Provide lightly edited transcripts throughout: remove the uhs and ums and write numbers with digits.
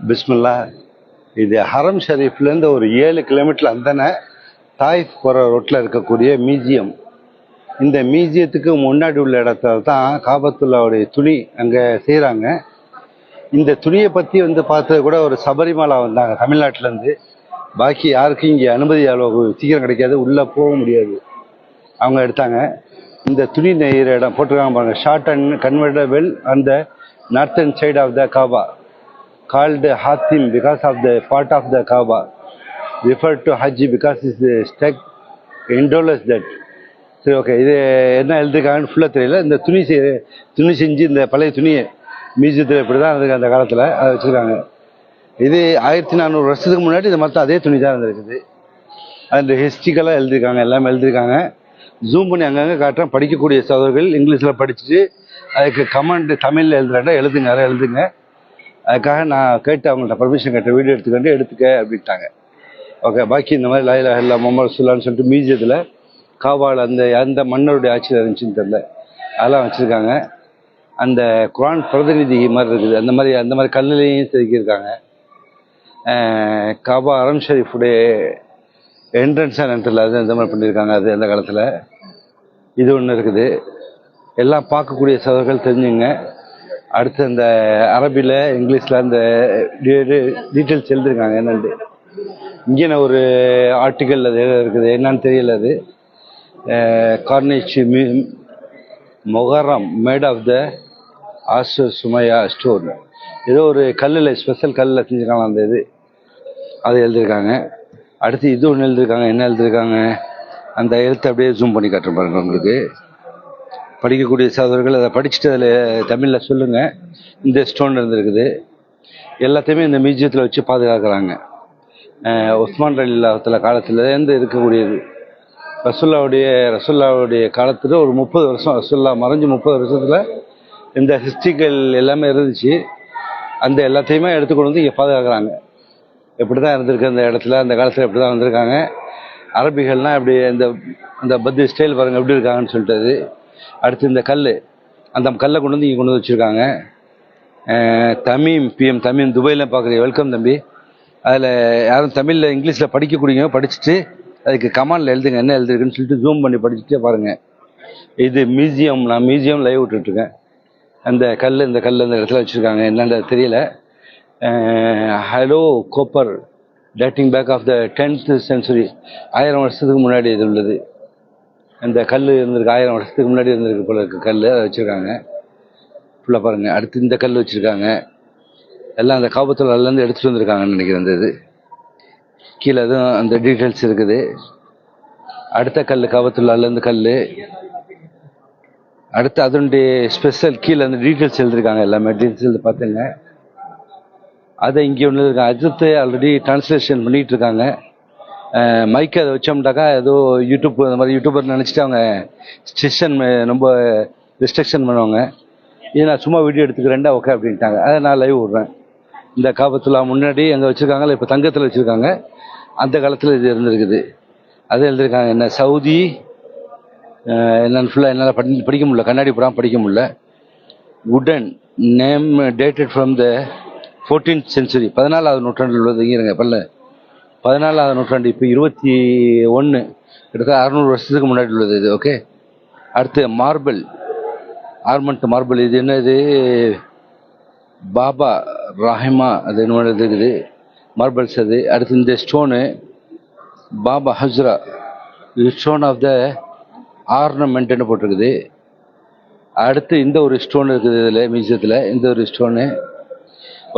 பிஸ்மில்லா. இது ஹரம் ஷரீஃப்லேருந்து ஒரு 7 கிலோமீட்டர் அந்தன தாயிஃப் போகிற ரோட்டில் இருக்கக்கூடிய மியூசியம். இந்த மியூசியத்துக்கு முன்னாடி உள்ள இடத்துல தான் காபத்துல்லாவுடைய துணி அங்கே செய்கிறாங்க. இந்த துணியை பற்றி பார்த்தது கூட ஒரு சபரிமலா வந்தாங்க தமிழ்நாட்டிலேருந்து. பாக்கி யாருக்கும் இங்கே அனுமதி அவ்வளோ சீக்கிரம் கிடைக்காது, உள்ளே போக முடியாது. அவங்க எடுத்தாங்க. இந்த துணி நெய்கிற இடம் போட்டிருக்காங்க பாருங்க, ஷார்ட் அண்ட் கன்வெர்டபிள் அந்த northern side of the Kaaba called Hatim because of the part of the Kaaba, referred to Hajj because it's stuck indolence that. சரி, ஓகே. இது என்ன எழுதிருக்காங்கன்னு ஃபுல்லாக தெரியல. இந்த துணி செஞ்சு இந்த பழைய துணியை மியூசியத்தில் இப்படி தான் இருந்திருக்கு அந்த காலத்தில், அதை வச்சுருக்காங்க. இது 1400 வருஷத்துக்கு முன்னாடி இது மொத்தம் அதே துணி தான் இருந்திருக்குது. அந்த ஹிஸ்ட்ரிக்கெல்லாம் எழுதியிருக்காங்க, எல்லாமே எழுதியிருக்காங்க. ஜூம் பண்ணி அங்கங்கே காட்டுறேன். படிக்கக்கூடிய சகோதரர்கள் இங்கிலீஷில் படிச்சுட்டு அதுக்கு கமெண்ட் தமிழில் எழுதுறாண்டா எழுதுங்க. அதுக்காக நான் கேட்டு அவங்கள்ட்ட பர்மிஷன் கேட்ட வீடியோ எடுத்துக்க அப்படின்ட்டாங்க. ஓகே. பாக்கி இந்த மாதிரி லா இலாஹ இல்லல்லாஹ் முஹம்மது ரசூலுல்லாஹ்னு சொல்லிட்டு மியூசியத்தில் காபாவில் அந்த மன்னருடைய ஆட்சியில் இருந்துச்சுன்னு தெரியல, அதெல்லாம் வச்சுருக்காங்க. அந்த குர்ஆன் பிரதிநிதி மாதிரி இருக்குது, அந்த மாதிரி கல்லுலேயும் செதுக்கியிருக்காங்க. காபா ஹரம் ஷரீஃபுடைய என்ட்ரன்ஸாக நினைத்துல அது அந்த மாதிரி பண்ணியிருக்காங்க. அது அந்த காலத்தில் இது ஒன்று இருக்குது. எல்லாம் பார்க்கக்கூடிய சகோதரர்கள் தெரிஞ்சுங்க. அடுத்து இந்த அரபியில் இங்கிலீஷில் அந்த டீட்டெயில்ஸ் எழுதியிருக்காங்க என்னென்னு. இங்கே ஒரு ஆர்டிக்கல் அது இருக்குது, என்னன்னு தெரியல. அது கார்னிஷ் மொஹரம் மேட் ஆஃப் த ஆசர் சுமையா ஸ்டோன், ஏதோ ஒரு கல்லில் ஸ்பெஷல் கல்லில் செஞ்சுருக்காங்க அந்த இது, அதை எழுதியிருக்காங்க. அடுத்து இது ஒன்று எழுதியிருக்காங்க. என்ன எழுதியிருக்காங்க அந்த எழுத்து அப்படியே ஜூம் பண்ணி காட்டுற பாருங்க உங்களுக்கு. படிக்கக்கூடிய சகோதரர்கள் அதை படிச்சுட்டு அதில் தமிழில் சொல்லுங்கள். இந்த ஸ்டோன் இருந்திருக்குது. எல்லாத்தையுமே இந்த மியூசியத்தில் வச்சு பாதுகாக்கிறாங்க. உஸ்மான் ரலியல்லாஹு காலத்துலேருந்து இருக்கக்கூடியது. ரசூல்லாவுடைய காலத்தில் ஒரு 30 வருஷம், ரசூல்லா மறைஞ்சு 30 வருஷத்தில் இந்த ஹிஸ்ட்ரிக்கல் எல்லாமே இருந்துச்சு. அந்த எல்லாத்தையுமே எடுத்துக்கொண்டு வந்து இங்கே பாதுகாக்கிறாங்க. எப்படி தான் இருந்திருக்கு அந்த இடத்துல, அந்த காலத்தில் எப்படி தான் வந்திருக்காங்க. அரபிகள்லாம் இப்படி அந்த பத்தி ஸ்டைல் பாருங்கள் எப்படி இருக்காங்கன்னு சொல்லிட்டு. அடுத்து இந்த அந்த கல்லை கொண்டு வந்து இங்கே கொண்டு வந்து வச்சுருக்காங்க. பிஎம் தமீம் துபாயில் பார்க்குறீங்க, வெல்கம் தம்பி. அதில் யாரும் தமிழில் இங்கிலீஷில் படிக்கக்கூடியவங்க படிச்சுட்டு அதுக்கு கமாண்டில் எழுதுங்க என்ன எழுதுருக்குன்னு சொல்லிட்டு ஜூம் பண்ணி படிச்சுட்டே பாருங்கள். இது மியூசியம், நான் மியூசியம் லைவ் விட்டுட்ருக்கேன். இந்த இடத்துல வச்சுருக்காங்க, என்னென்ன தெரியல. Hollow copper dating back of the 10th century, 1000 வருஷத்துக்கு முன்னாடி இது உள்ளது. அந்த கல் இருந்திருக்கு, 1000 வருஷத்துக்கு முன்னாடி இருந்திருக்கு போல இருக்கு கல், அதை வச்சுருக்காங்க ஃபுல்லாக பாருங்கள். அடுத்து இந்த கல் வச்சுருக்காங்க. எல்லாம் அந்த காபத்துல்லாஹ்லேருந்து எடுத்துகிட்டு வந்திருக்காங்கன்னு நினைக்கிறேன். அந்த இது கீழே அதுவும் அந்த டீட்டெயில்ஸ் இருக்குது. அடுத்த கல் காபத்துல்லாஹ்லேருந்து கல். அடுத்து அதனுடைய ஸ்பெஷல் கீழே அந்த டீட்டெயில்ஸ் எழுதியிருக்காங்க, எல்லாமே டீட்டெயில்ஸ் பார்த்துங்க. அதை இங்கே ஒன்று இருக்காங்க. அடுத்து ஆல்ரெடி டிரான்ஸ்லேஷன் பண்ணிகிட்டு இருக்காங்க. மைக்கு அதை வச்சோம்னாக்கா ஏதோ யூடியூப் அந்த மாதிரி யூடியூபர் நினச்சிட்டு அவங்க ரொம்ப ரெஸ்ட்ரிக்ஷன் பண்ணுவாங்க. இது நான் சும்மா வீடியோ எடுத்துக்கிறேன்டா ஓகே அப்படின்ட்டாங்க. அதை நான் லைவ் விட்றேன். இந்த காபத்துல்லா முன்னாடி அங்கே வச்சுருக்காங்களா, இப்போ தங்கத்தில் வச்சுருக்காங்க. அந்த காலத்தில் இது இருந்திருக்குது. அதை எழுதியிருக்காங்க. என்ன சவுதி என்னன்னு ஃபுல்லாக என்னால் படிக்க முடியல, கண்ணாடி புறம் படிக்க முடியல. உடன் name dated from the 14th century, 14வது நூற்றாண்டில் உள்ளதுங்கிறங்க. 14வது நூற்றாண்டு, இப்போ 21, கிட்டத்தட்ட 600 வருஷத்துக்கு முன்னாடி உள்ளது இது. ஓகே. அடுத்து ஆர்மெண்ட் மார்பிள். இது என்னது, பாபா ராஹிமா அது என்ன இருக்குது மார்பிள்ஸ் அது. அடுத்து இந்த stone Baba Hazra, stone of the ஆர்னமெண்ட்னு போட்டிருக்குது. அடுத்து இந்த ஒரு ஸ்டோன் இருக்குது இதில் மியூசியத்தில், இந்த ஒரு ஸ்டோனு.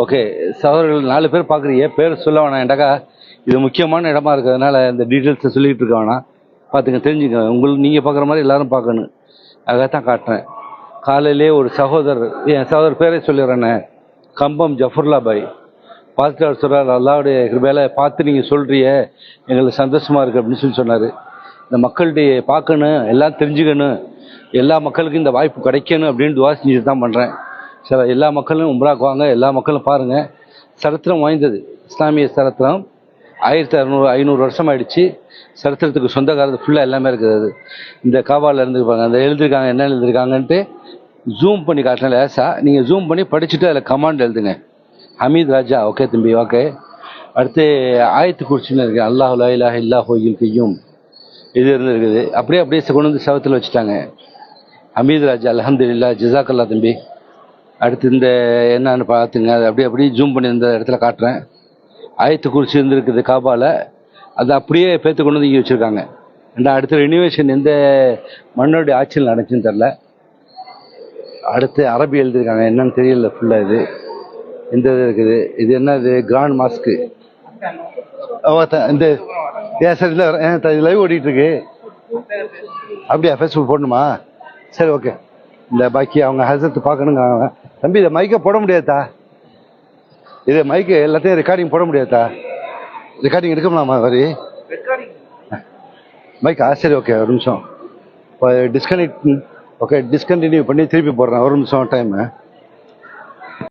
ஓகே சகோதரர்கள் 4 பேர் பார்க்குறீங்க, பேர் சொல்ல வேணாம். இது முக்கியமான இடமா இருக்கிறதுனால இந்த டீட்டெயில்ஸை சொல்லிகிட்டு இருக்க வேணாம். பார்த்துங்க, தெரிஞ்சுங்க. நீங்கள் பார்க்குற மாதிரி எல்லோரும் பார்க்கணும், அதைத்தான் காட்டுறேன். காலையிலே ஒரு என் சகோதரர் பேரே சொல்லிடுறேண்ணே, கம்பம் ஜஃபர்லா பாய் பார்த்துட்டு சொல்கிறார், அல்லாவுடைய கிருபையால பார்த்து நீங்கள் சொல்கிறிய எங்களுக்கு சந்தோஷமாக இருக்குது அப்படின்னு சொன்னார். இந்த மக்கள்கிட்ட பார்க்கணும், எல்லாம் தெரிஞ்சுக்கணும், எல்லா மக்களுக்கும் இந்த வாய்ப்பு கிடைக்கணும் அப்படின்னு துவா செஞ்சுட்டு தான் பண்ணுறேன். சரி, எல்லா மக்களும் உம்ராக்கு வாங்க, எல்லா மக்களும் பாருங்கள். சரித்திரம் வாய்ந்தது, இஸ்லாமிய சரித்திரம். 1500 வருஷம் ஆயிடுச்சு. சரித்திரத்துக்கு சொந்தக்காரது ஃபுல்லாக எல்லாமே இருக்குது. அது இந்த காபாவில் இருந்துருப்பாங்க. அந்த எழுதியிருக்காங்க, என்ன எழுதியிருக்காங்கன்ட்டு ஜூம் பண்ணி காட்டுறேன் லேசா, நீங்கள் ஜூம் பண்ணி படிச்சுட்டு அதில் கமாண்ட் எழுதுங்க. ஹமீத் ராஜா, ஓகே தம்பி, ஓகே. அடுத்து ஆயத்து குறிச்சின்னு இருக்கு, அல்லாஹ் லா இலாஹ இல்லா ஹுய்யுல் கய்யூம், இது இருக்குது. அப்படியே அப்படியே கொண்டு வந்து செவத்தில் வச்சுட்டாங்க. ஹமீத் ராஜா, அல்ஹம்துலில்லாஹ், ஜஸாக்கல்லா தம்பி. அடுத்து இந்த என்னன்னு பார்த்துங்க, அது அப்படியே அப்படியே ஜூம் பண்ணி இந்த இடத்துல காட்டுறேன். ஆயத்து குறிச்சி இருந்துருக்குது காபால, அதை அப்படியே பேத்து கொண்டு வந்து இங்கே வச்சுருக்காங்க. ரெண்டா அடுத்த ரினிவேஷன் எந்த மண்ணோடைய ஆட்சியில் நடந்துச்சுன்னு தெரில. அடுத்து அரபி எழுதியிருக்காங்க, என்னன்னு தெரியல ஃபுல்லாக. இது இந்த இது இருக்குது, இது என்ன, இது கிராண்ட் மாஸ்க்கு. இந்த ஏன் சார் இல்லை லைவ் ஓடிட்டு இருக்கு அப்படியா? ஃபேஸ்புக் போடணுமா? சரி, ஓகே. இந்த பாக்கி அவங்க ஹசரத்து பார்க்கணுங்க. தம்பி, இதை மைக்கை போட முடியாதா? இது மைக்கு எல்லாத்தையும் ரெக்கார்டிங் போட முடியாதா? ரெக்கார்டிங் எடுக்கலாமா வரி மைக்கா? சரி, ஓகே, ஒரு நிமிஷம். இப்போ டிஸ்கனெக்ட், ஓகே, டிஸ்கண்டினியூ பண்ணி திருப்பி போடுறேன், ஒரு நிமிஷம் டைமு.